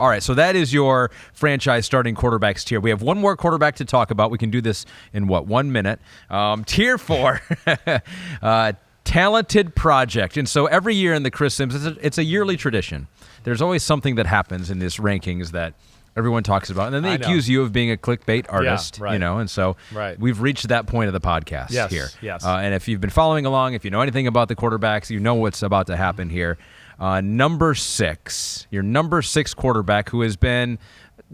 All right, so that is your franchise starting quarterbacks tier. We have one more quarterback to talk about. We can do this in, 1 minute? Tier 4, talented project. And so every year in the Chris Simms, it's a yearly tradition. There's always something that happens in these rankings that everyone talks about. And then they accuse you of being a clickbait artist, and so we've reached that point of the podcast here. Yes. And if you've been following along, if you know anything about the quarterbacks, you know what's about to happen here. Number 6, your number 6 quarterback, who has been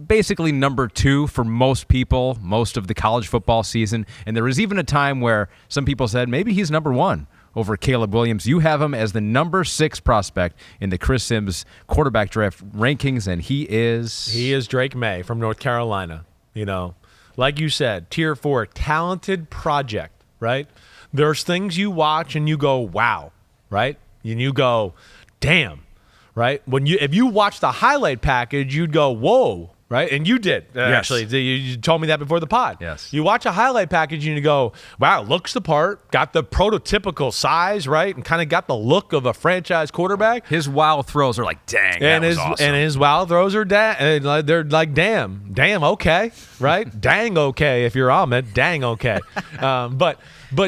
basically number 2 for most people, most of the college football season. And there was even a time where some people said maybe he's number 1 over Caleb Williams. You have him as the number 6 prospect in the Chris Simms quarterback draft rankings, and he is Drake Maye from North Carolina. Like you said, tier 4, talented project, right? There's things you watch and you go, wow, right? And you go, damn, right? If you watch the highlight package, you'd go, whoa, right? And you did, actually. You told me that before the pod. Yes. You watch a highlight package and you go, wow, looks the part, got the prototypical size, right? And kind of got the look of a franchise quarterback. His wild throws are like, dang, that was awesome. And his wild throws are, they're like, damn, okay, right? Dang, okay, if you're Ahmed, dang, okay. But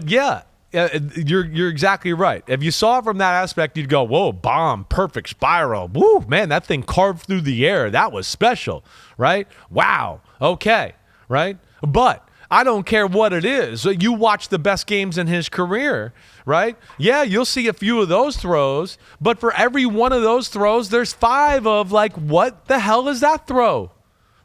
yeah. You're exactly right. If you saw it from that aspect, you'd go, whoa, bomb, perfect spiral. Woo, man, that thing carved through the air. That was special, right? Wow, okay, right? But I don't care what it is. You watch the best games in his career, right? Yeah, you'll see a few of those throws, but for every one of those throws, there's 5 of like, what the hell is that throw,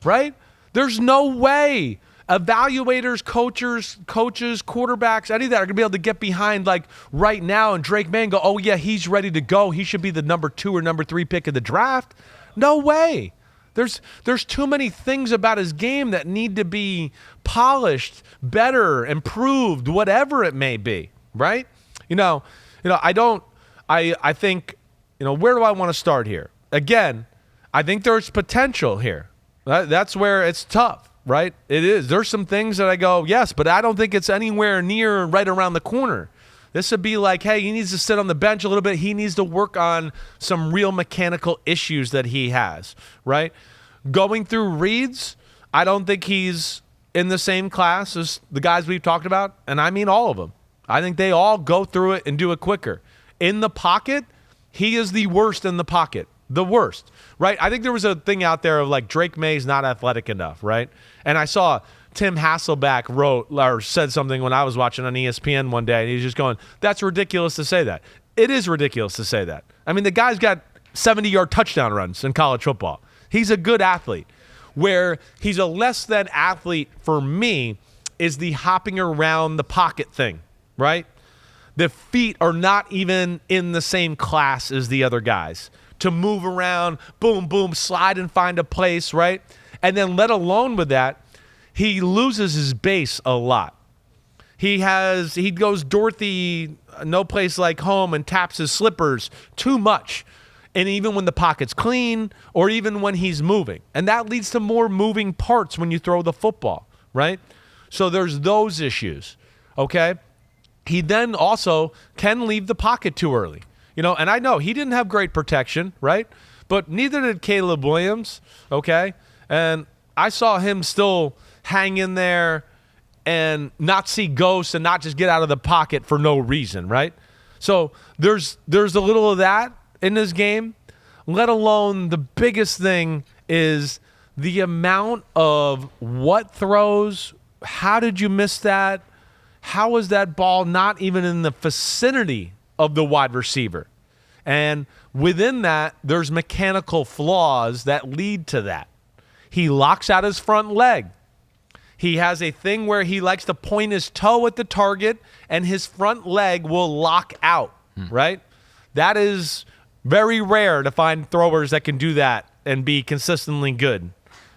right? There's no way evaluators, coaches, quarterbacks, any of that are going to be able to get behind like right now and Drake Maye and go, oh, yeah, he's ready to go. He should be the number 2 or number 3 pick of the draft. No way. There's too many things about his game that need to be polished, better, improved, whatever it may be, right? I think, where do I want to start here? Again, I think there's potential here. That's where it's tough. Right? It is. There's some things that I go, yes, but I don't think it's anywhere near right around the corner. This would be like, hey, he needs to sit on the bench a little bit. He needs to work on some real mechanical issues that he has, right? Going through reads, I don't think he's in the same class as the guys we've talked about, and I mean all of them. I think they all go through it and do it quicker. In the pocket, he is the worst in the pocket. The worst, right? I think there was a thing out there of like Drake Maye's not athletic enough, right? And I saw Tim Hasselback wrote or said something when I was watching on ESPN one day, and he's just going, that's ridiculous to say that. It is ridiculous to say that. I mean, the guy's got 70-yard touchdown runs in college football. He's a good athlete. Where he's a less than athlete for me is the hopping around the pocket thing, right? The feet are not even in the same class as the other guys. To move around, boom, boom, slide and find a place, right? And then let alone with that, he loses his base a lot. He goes Dorothy, no place like home, and taps his slippers too much. And even when the pocket's clean or even when he's moving. And that leads to more moving parts when you throw the football, right? So there's those issues, okay? He then also can leave the pocket too early. And I know he didn't have great protection, right? But neither did Caleb Williams, okay? And I saw him still hang in there and not see ghosts and not just get out of the pocket for no reason, right? So there's a little of that in this game, let alone the biggest thing is the amount of what throws, how did you miss that? How was that ball not even in the vicinity of the wide receiver? And within that, there's mechanical flaws that lead to that. He locks out his front leg. He has a thing where he likes to point his toe at the target and his front leg will lock out, right? That is very rare to find throwers that can do that and be consistently good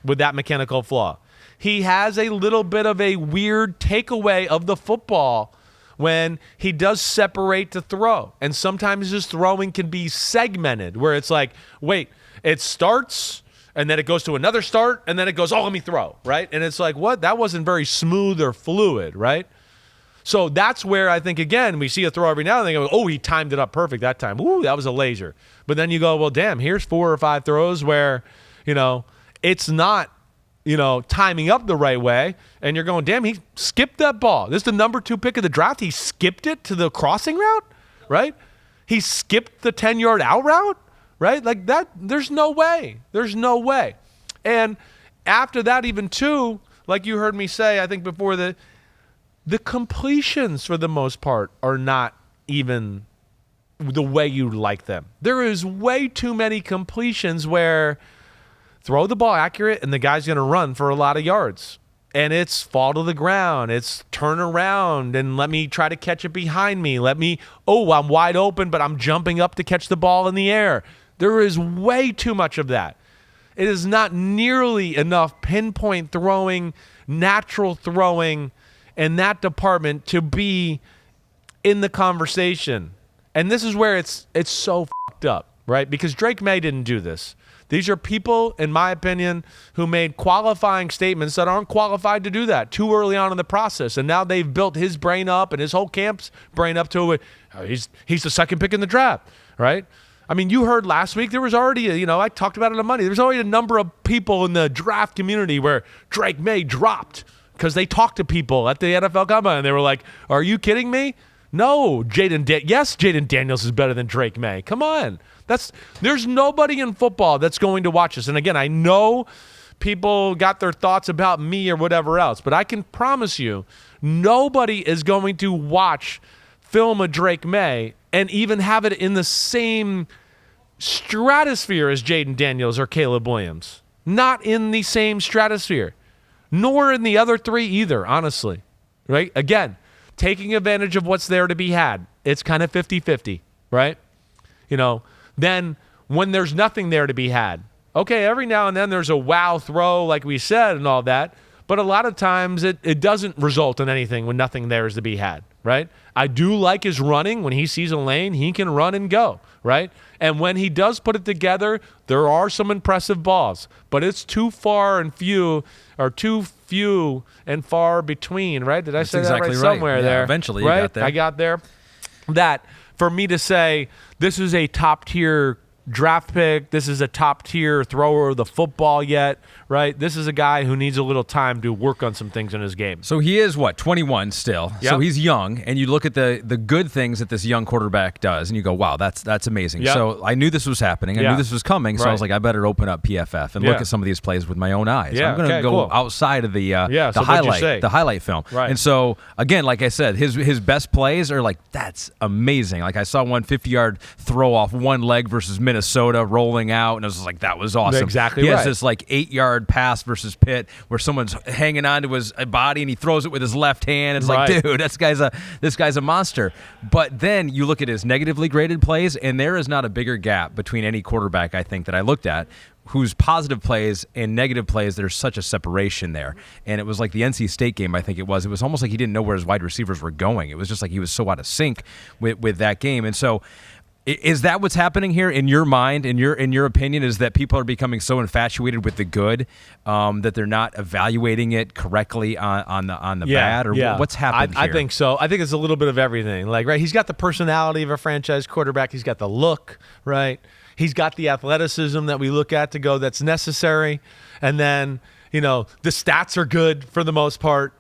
with that mechanical flaw. He has a little bit of a weird takeaway of the football when he does separate to throw. And sometimes his throwing can be segmented where it's like, wait, it starts and then it goes to another start and then it goes, oh, let me throw, right? And it's like, what? That wasn't very smooth or fluid, right? So that's where I think, again, we see a throw every now and then, go, oh, he timed it up perfect that time. Ooh, that was a laser. But then you go, well, damn, here's 4 or 5 throws where, it's not, timing up the right way. And you're going, damn, he skipped that ball. This is the number 2 pick of the draft. He skipped it to the crossing route, right? He skipped the 10-yard out route, right? Like that, there's no way. There's no way. And after that, even too, like you heard me say, I think before, the completions for the most part are not even the way you like them. There is way too many completions where throw the ball accurate and the guy's going to run for a lot of yards. And it's fall to the ground. It's turn around and let me try to catch it behind me. I'm wide open, but I'm jumping up to catch the ball in the air. There is way too much of that. It is not nearly enough pinpoint throwing, natural throwing in that department to be in the conversation. And this is where it's so fucked up, right? Because Drake Maye didn't do this. These are people, in my opinion, who made qualifying statements that aren't qualified to do that too early on in the process. And now they've built his brain up and his whole camp's brain up to it. He's the second pick in the draft, right? I mean, you heard last week there was already, I talked about it on Monday. There's already a number of people in the draft community where Drake Maye dropped because they talked to people at the NFL Combine and they were like, are you kidding me? No, Jaden Daniels is better than Drake Maye. Come on. There's nobody in football that's going to watch this. And again, I know people got their thoughts about me or whatever else, but I can promise you nobody is going to watch film of Drake Maye and even have it in the same stratosphere as Jaden Daniels or Caleb Williams. Not in the same stratosphere, nor in the other 3 either, honestly. Right? Again, taking advantage of what's there to be had. It's kind of 50-50, right? Then when there's nothing there to be had, okay, every now and then there's a wow throw like we said and all that, but a lot of times it doesn't result in anything when nothing there is to be had, right? I do like his running. When he sees a lane, he can run and go, right? And when he does put it together, there are some impressive balls, but it's too few and far between, right? Did I say exactly that right? Right. Somewhere yeah, there. Eventually right? You got there. I got there. That, for me to say, this is a top-tier draft pick, this is a top-tier thrower of the football yet, right? This is a guy who needs a little time to work on some things in his game. So he is, 21 still. Yep. So he's young, and you look at the good things that this young quarterback does, and you go, wow, that's amazing. Yep. So I knew this was happening. I knew this was coming, so I was like, I better open up PFF and look at some of these plays with my own eyes. Yeah, I'm going to go outside of the highlight film. Right. And so, again, like I said, his best plays are like, that's amazing. Like I saw one 50-yard throw off one leg versus Minnesota rolling out, and I was just like, that was awesome. Exactly He right. has this like 8-yard pass versus Pitt where someone's hanging onto his body and he throws it with his left hand. It's like, dude, this guy's a monster. But then you look at his negatively graded plays, and there is not a bigger gap between any quarterback, I think, that I looked at whose positive plays and negative plays, there's such a separation there. And it was like the NC State game, I think it was. It was almost like he didn't know where his wide receivers were going. It was just like he was so out of sync with that game. And so is that what's happening here in your mind, in your opinion, is that people are becoming so infatuated with the good that they're not evaluating it correctly on the bad? Or what's happening here? I think so. I think it's a little bit of everything. Like, right, he's got the personality of a franchise quarterback. He's got the look, right? He's got the athleticism that we look at to go that's necessary. And then, the stats are good for the most part,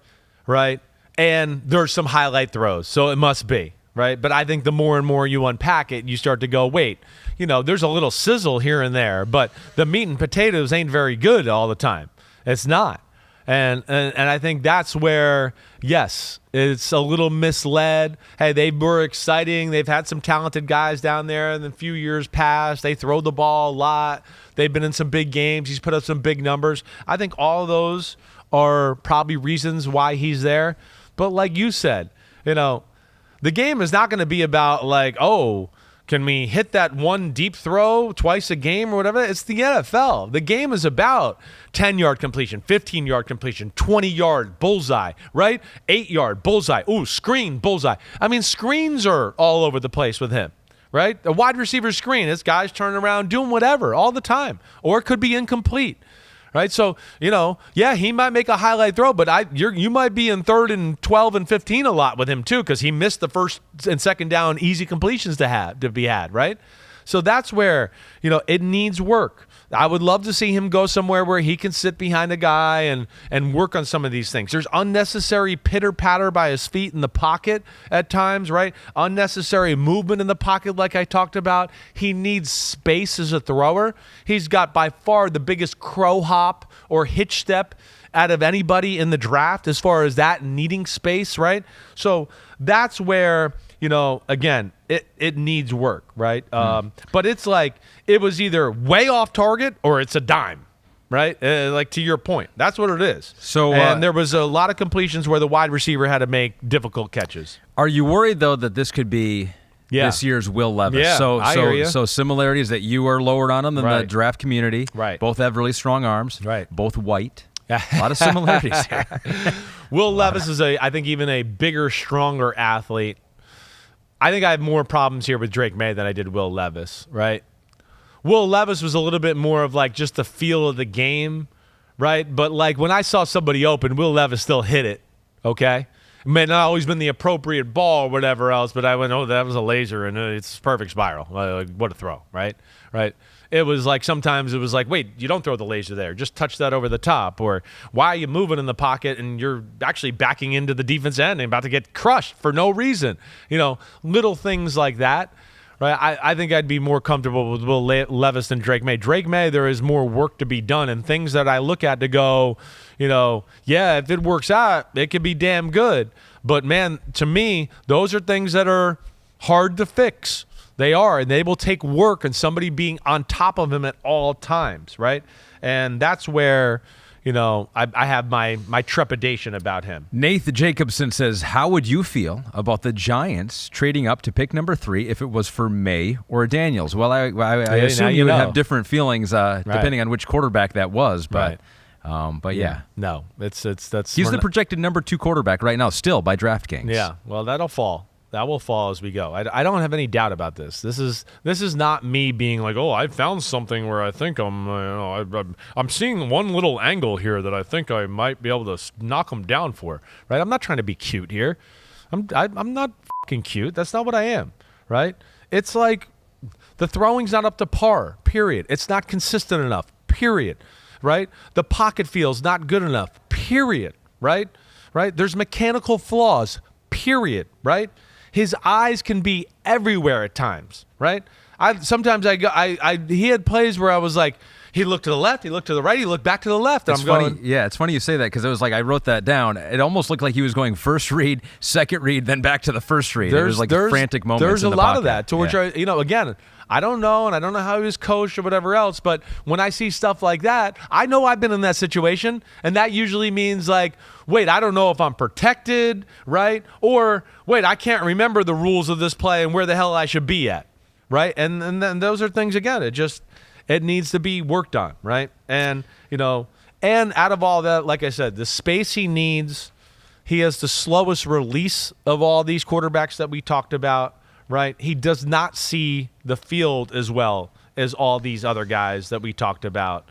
right? And there's some highlight throws, so it must be. Right. But I think the more and more you unpack it, you start to go, wait, there's a little sizzle here and there, but the meat and potatoes ain't very good all the time. It's not. And I think that's where, yes, it's a little misled. Hey, they were exciting. They've had some talented guys down there in the few years past. They throw the ball a lot. They've been in some big games. He's put up some big numbers. I think all of those are probably reasons why he's there. But like you said, the game is not going to be about like, oh, can we hit that one deep throw twice a game or whatever? It's the NFL. The game is about 10-yard completion, 15-yard completion, 20-yard bullseye, right? 8-yard bullseye. Ooh, screen bullseye. I mean, screens are all over the place with him, right? A wide receiver screen, it's guys turning around doing whatever all the time, or it could be incomplete. Right, so he might make a highlight throw, but you might be in 3rd and 12 and 15 a lot with him too, because he missed the first and second down easy completions to be had. Right, so that's where it needs work. I would love to see him go somewhere where he can sit behind a guy and work on some of these things. There's unnecessary pitter-patter by his feet in the pocket at times, right? Unnecessary movement in the pocket like I talked about. He needs space as a thrower. He's got by far the biggest crow hop or hitch step out of anybody in the draft as far as that needing space, right? So that's where, again, it needs work, right? But it's like it was either way off target or it's a dime, right? Like to your point, that's what it is. So, and there was a lot of completions where the wide receiver had to make difficult catches. Are you worried though that this could be this year's Will Levis? Yeah, I hear you. So similarities that you are lower on him than the Right. draft community. Right. Both have really strong arms. Right. Both white. A lot of similarities here. Will Levis is I think even a bigger, stronger athlete. I think I have more problems here with Drake Maye than I did Will Levis, right? Will Levis was a little bit more of like just the feel of the game, right? But like when I saw somebody open, Will Levis still hit it, okay? It may not always been the appropriate ball or whatever else, but I went, oh, that was a laser, and it's perfect spiral. Like, what a throw, right? Right? It was like sometimes it was like, wait, you don't throw the laser there. Just touch that over the top. Or why are you moving in the pocket and you're actually backing into the defense end and about to get crushed for no reason? Little things like that. Right? I think I'd be more comfortable with Will Levis than Drake Maye. Drake Maye, there is more work to be done and things that I look at to go, yeah, if it works out, it could be damn good. But, man, to me, those are things that are hard to fix. They are, and they will take work and somebody being on top of him at all times, right? And that's where, I have my trepidation about him. Nath Jacobson says, how would you feel about the Giants trading up to pick number 3 if it was for May or Daniels? Well, I assume you would have different feelings depending on which quarterback that was, but yeah. No, that's he's the projected number 2 quarterback right now still by DraftKings. Yeah, well, that'll fall. That will fall as we go. I don't have any doubt about this. This is not me being like, oh, I found something where I think I'm seeing one little angle here that I think I might be able to knock him down for. Right? I'm not trying to be cute here. I'm not fucking cute. That's not what I am. Right? It's like the throwing's not up to par. Period. It's not consistent enough. Period. Right? The pocket feel's not good enough. Period. Right? Right? There's mechanical flaws. Period. Right? His eyes can be everywhere at times, right? He had plays where I was like, he looked to the left, he looked to the right, he looked back to the left. It's funny. Yeah, it's funny you say that because it was like I wrote that down. It almost looked like he was going first read, second read, then back to the first read. It was like frantic moments. There's in a the lot pocket. of that. To which again, I don't know, and I don't know how he was coached or whatever else, but when I see stuff like that, I know I've been in that situation, and that usually means like, wait, I don't know if I'm protected, right? Or, wait, I can't remember the rules of this play and where the hell I should be at, right? And then those are things, again, it needs to be worked on, right? And, and out of all that, like I said, the space he needs, he has the slowest release of all these quarterbacks that we talked about. Right? He does not see the field as well as all these other guys that we talked about.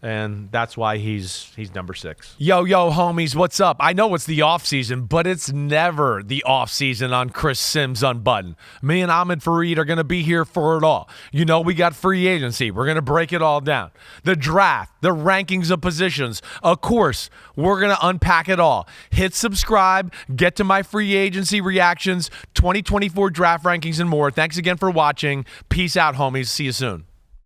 And that's why he's number 6. Yo, homies, what's up? I know it's the offseason, but it's never the offseason on Chris Simms Unbuttoned. Me and Ahmed Fareed are going to be here for it all. We got free agency. We're going to break it all down. The draft, the rankings of positions. Of course, we're going to unpack it all. Hit subscribe, get to my free agency reactions, 2024 draft rankings, and more. Thanks again for watching. Peace out, homies. See you soon.